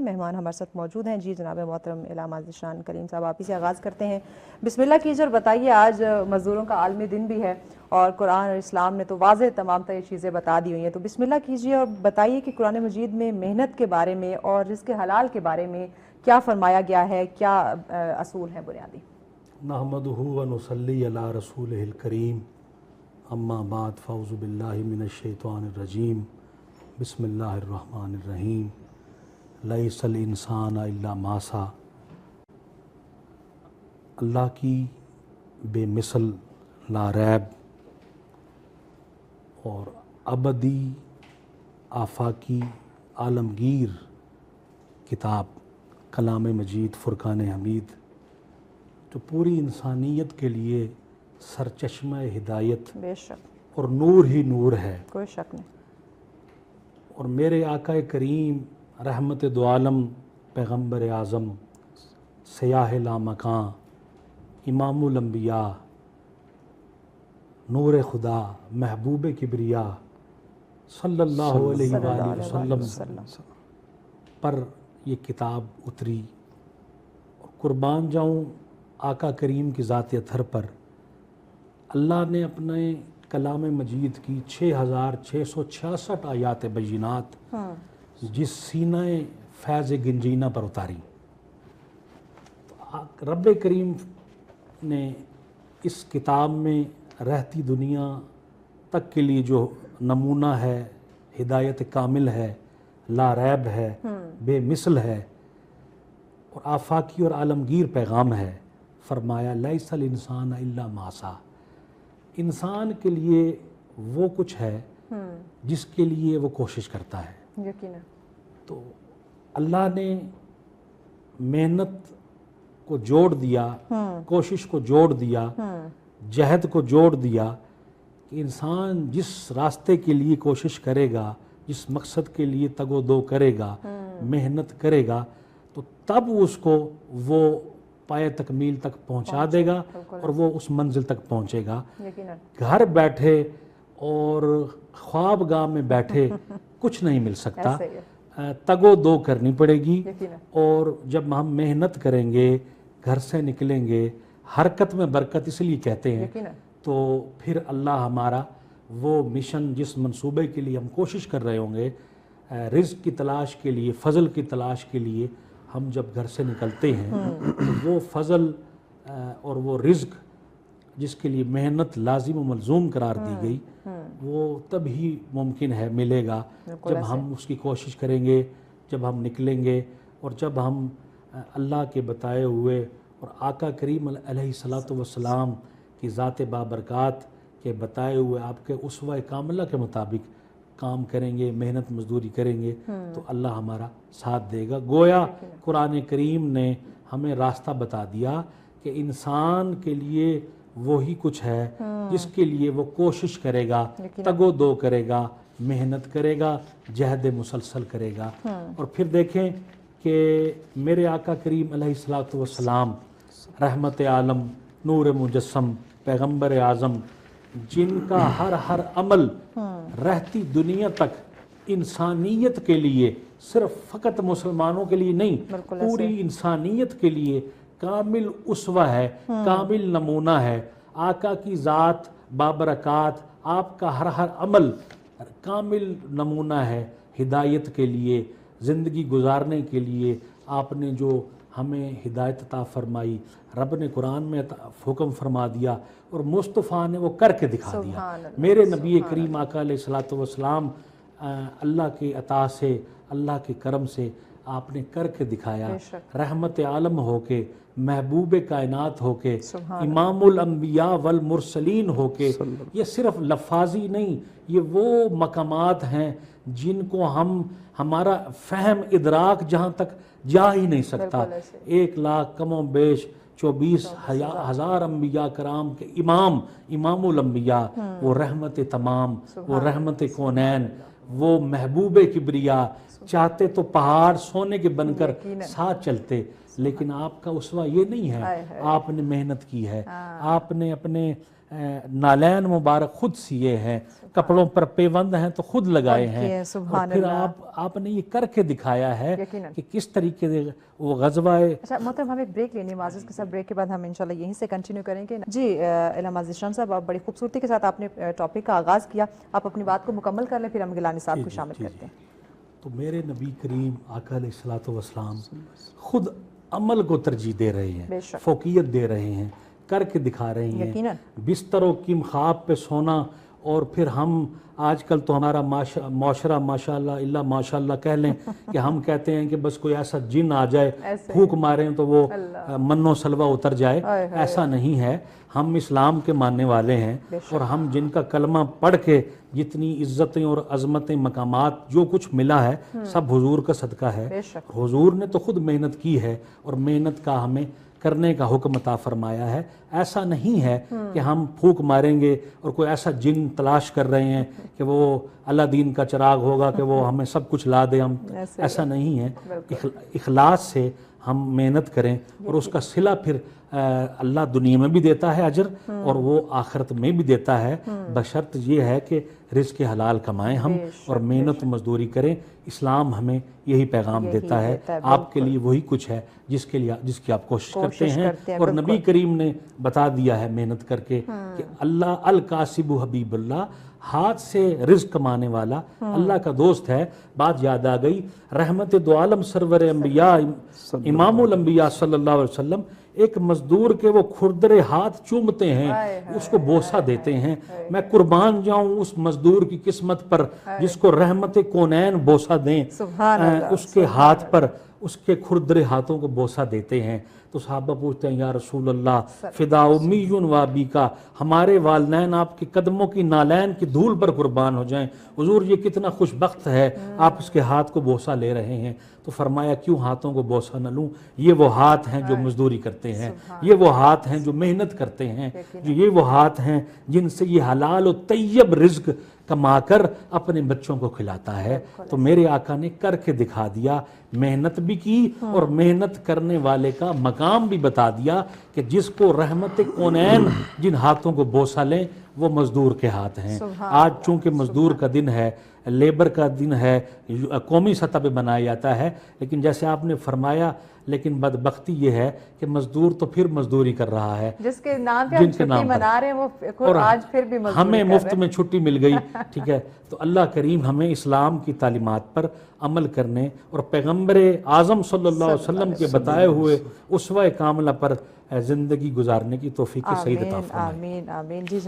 مہمان ہمارے ساتھ موجود ہیں. جی جناب محترم علامہ ذیشان کریم صاحب، آپ ہی سے آغاز کرتے ہیں. بسم اللہ کیجیے اور بتائیے، آج مزدوروں کا عالمی دن بھی ہے اور قرآن اور اسلام نے تو واضح تمام تر چیزیں بتا دی ہوئی ہیں، تو بسم اللہ کیجیے اور بتائیے کہ قرآن مجید میں محنت کے بارے میں اور رزق حلال کے بارے میں کیا فرمایا گیا ہے، کیا اصول ہیں بنیادی؟ نحمدہ و نصلی علی رسولہ الکریم، اما بعد، فاعوذ باللہ من الشیطان الرجیم، بسم اللہ الرحمن الرحیم. لیس الانسان الا ما سعی. اللہ کی بے مثل، لا ریب اور ابدی آفاقی عالمگیر کتاب کلام مجید فرقان حمید، جو پوری انسانیت کے لیے سرچشمہ ہدایت بے شک اور نور ہی نور ہے. کوئی شک نہیں. اور میرے آقا کریم رحمت دو عالم، پیغمبر اعظم، سیاہ لامکاں، امام الانبیاء، نور خدا، محبوب کبریا صلی اللہ علیہ وآلہ وسلم پر یہ کتاب اتری. اور قربان جاؤں آقا کریم کی ذات اطہر پر. اللہ نے اپنے کلام مجید کی 6666 آیات بینات جس سینہ فیض گنجینہ پر اتاری. تو رب کریم نے اس کتاب میں رہتی دنیا تک کے لیے جو نمونہ ہے، ہدایت کامل ہے، لا ریب ہے، بے مثل ہے اور آفاقی اور عالمگیر پیغام ہے، فرمایا لیس الانسان الا ما سعی. انسان کے لیے وہ کچھ ہے جس کے لیے وہ کوشش کرتا ہے. یقیناً. تو اللہ نے محنت کو جوڑ دیا، کوشش کو جوڑ دیا، جہد کو جوڑ دیا کہ انسان جس راستے کے لیے کوشش کرے گا، جس مقصد کے لیے تگ و دو کرے گا، محنت کرے گا، تو تب اس کو وہ پائے تکمیل تک پہنچا دے گا اور وہ اس منزل تک پہنچے گا. گھر بیٹھے اور خواب گاہ میں بیٹھے کچھ نہیں مل سکتا، تگ و دو کرنی پڑے گی. اور جب ہم محنت کریں گے، گھر سے نکلیں گے، حرکت میں برکت اس لیے کہتے ہیں، تو پھر اللہ ہمارا وہ مشن جس منصوبے کے لیے ہم کوشش کر رہے ہوں گے، رزق کی تلاش کے لیے، فضل کی تلاش کے لیے ہم جب گھر سے نکلتے ہیں، تو وہ فضل اور وہ رزق جس کے لیے محنت لازم و ملزوم قرار دی گئی، وہ تب ہی ممکن ہے، ملے گا جب ہم اس کی کوشش کریں گے، جب ہم نکلیں گے اور جب ہم اللہ کے بتائے ہوئے اور آقا کریم علیہ الصلوۃ والسلام کی ذات بابرکات کے بتائے ہوئے آپ کے اسوہ کاملہ کے مطابق کام کریں گے، محنت مزدوری کریں گے، تو اللہ ہمارا ساتھ دے گا. گویا قرآن کریم نے ہمیں راستہ بتا دیا کہ انسان کے لیے وہی کچھ ہے جس کے لیے وہ کوشش کرے گا، تگ و دو کرے گا، محنت کرے گا، جہد مسلسل کرے گا. اور پھر دیکھیں کہ میرے آقا کریم علیہ الصلوۃ والسلام، رحمت عالم، نور مجسم، پیغمبر اعظم، جن کا ہر عمل رہتی دنیا تک انسانیت کے لیے، صرف فقط مسلمانوں کے لیے نہیں، پوری انسانیت کے لیے کامل اسوہ ہے، کامل نمونہ ہے. آقا کی ذات بابرکات، آپ کا ہر عمل کامل نمونہ ہے ہدایت کے لیے، زندگی گزارنے کے لیے. آپ نے جو ہمیں ہدایت عطا فرمائی، رب نے قرآن میں حکم فرما دیا اور مصطفیٰ نے وہ کر کے دکھا دیا. میرے نبی کریم آقا علیہ الصلوۃ والسلام، اللہ کے عطا سے، اللہ کے کرم سے آپ نے کر کے دکھایا. رحمت عالم ہو کے، محبوب کائنات ہو کے، امام الانبیاء والمرسلین ہو کے. یہ صرف لفاظی نہیں، یہ وہ مقامات ہیں جن کو ہمارا فہم ادراک جہاں تک جا ہی نہیں سکتا. 1,00,000 کم و بیش 24,000 انبیاء کرام کے امام الانبیاء، وہ رحمت تمام، وہ رحمت کونین، وہ محبوب کبریا، چاہتے تو پہاڑ سونے کے بن کر ساتھ چلتے، لیکن آپ کا اسوہ یہ نہیں ہے، آپ نے محنت کی ہے، آپ نے اپنے نالین مبارک خود سیے ہیں، کپڑوں پر پیوند ہیں تو خود لگائے ہیں، اور پھر آپ نے یہ کر کے دکھایا ہے کہ کس طریقے سے وہ غزوہ۔ اچھا محترم، ہم ایک بریک لینی ہے معزز کے ساتھ، بریک کے بعد ہم انشاءاللہ یہیں سے کنٹینیو کریں گے۔ جی علامہ عزیز ذیشان صاحب، آپ بڑی خوبصورتی کے ساتھ آپ نے ٹاپک کا آغاز کیا، آپ اپنی بات کو مکمل کر لیں پھر ہم گیلانی صاحب کو شامل کرتے ہیں۔ تو میرے نبی کریم آقا علیہ الصلوۃ والسلام خود عمل کو ترجیح دے رہے ہیں، فوقیت دے رہے ہیں، کر کے دکھا رہے ہیں۔ بستروں کی خواب پہ سونا، اور پھر ہم آج کل تو ہمارا معاشرہ ماشاءاللہ الا ماشاءاللہ کہہ لیں کہ ہم کہتے ہیں کہ بس کوئی ایسا جن آ جائے پھونک ماریں تو وہ من و سلوہ اتر جائے، ایسا نہیں ہے۔ ہم اسلام کے ماننے والے ہیں، اور ہم جن کا کلمہ پڑھ کے جتنی عزتیں اور عظمتیں مقامات جو کچھ ملا ہے سب حضور کا صدقہ ہے۔ حضور نے تو خود محنت کی ہے، اور محنت کا ہمیں کرنے کا حکم عطا فرمایا ہے۔ ایسا نہیں ہے کہ ہم پھونک ماریں گے اور کوئی ایسا جن تلاش کر رہے ہیں کہ وہ اللہ دین کا چراغ ہوگا کہ وہ ہمیں سب کچھ لا دے، ہم ایسا نہیں ہے۔ اخلاص سے ہم محنت کریں، اور اس کا صلہ پھر اللہ دنیا میں بھی دیتا ہے اجر، اور وہ آخرت میں بھی دیتا ہے، بشرط یہ ہے کہ رزق حلال کمائیں ہم اور محنت مزدوری کریں۔ اسلام ہمیں یہی پیغام دیتا ہے، آپ کے لیے وہی کچھ ہے جس کی آپ کوشش کرتے ہیں، اور نبی کریم نے بتا دیا ہے محنت کر کے کہ اللہ الکاسب حبیب اللہ، ہاتھ سے رزق کمانے والا اللہ کا دوست ہے۔ بات یاد آ گئی، رحمت دو عالم سرور انبیاء امام الانبیاء صلی اللہ علیہ وسلم ایک مزدور کے وہ کھردرے ہاتھ چومتے ہیں، اس کو بوسہ دیتے ہیں۔ میں قربان جاؤں اس مزدور کی قسمت پر جس کو رحمت کونین بوسہ دیں، اس کے ہاتھ پر اس کے کھردرے ہاتھوں کو بوسہ دیتے ہیں۔ تو صحابہ پوچھتے ہیں یا رسول اللہ فدا امی و ابی کا، ہمارے والدین آپ کے قدموں کی نالین کی دھول پر قربان ہو جائیں، حضور یہ کتنا خوش بخت ہے، آپ اس کے ہاتھ کو بوسہ لے رہے ہیں۔ تو فرمایا کیوں ہاتھوں کو بوسہ نہ لوں، یہ وہ ہاتھ ہیں جو مزدوری کرتے ہیں، یہ وہ ہاتھ ہیں جو محنت کرتے ہیں، یہ وہ ہاتھ ہیں جن سے یہ حلال و طیب رزق کما کر اپنے بچوں کو کھلاتا ہے۔ تو میرے آقا نے کر کے دکھا دیا، محنت بھی کی، اور محنت کرنے والے کا مقام بھی بتا دیا کہ جس کو رحمت کونین جن ہاتھوں کو بوسہ لیں وہ مزدور کے ہاتھ ہیں۔ آج چونکہ مزدور کا دن ہے، لیبر کا دن ہے، قومی سطح پہ منایا جاتا ہے، لیکن جیسے آپ نے فرمایا، لیکن بدبختی یہ ہے کہ مزدور تو پھر مزدوری کر رہا ہے، جس کے نام پہ ہم چھٹی منا رہے ہیں وہ آج پھر بھی مزدوری ہمیں مفت میں چھٹی مل گئی، ٹھیک ہے۔ تو اللہ کریم ہمیں اسلام کی تعلیمات پر عمل کرنے اور پیغمبر اعظم صلی اللہ علیہ وسلم کے بتائے ہوئے اسوہ کاملہ پر زندگی گزارنے کی توفیق سعید عطا فرمائے۔ آمین آمین۔ جی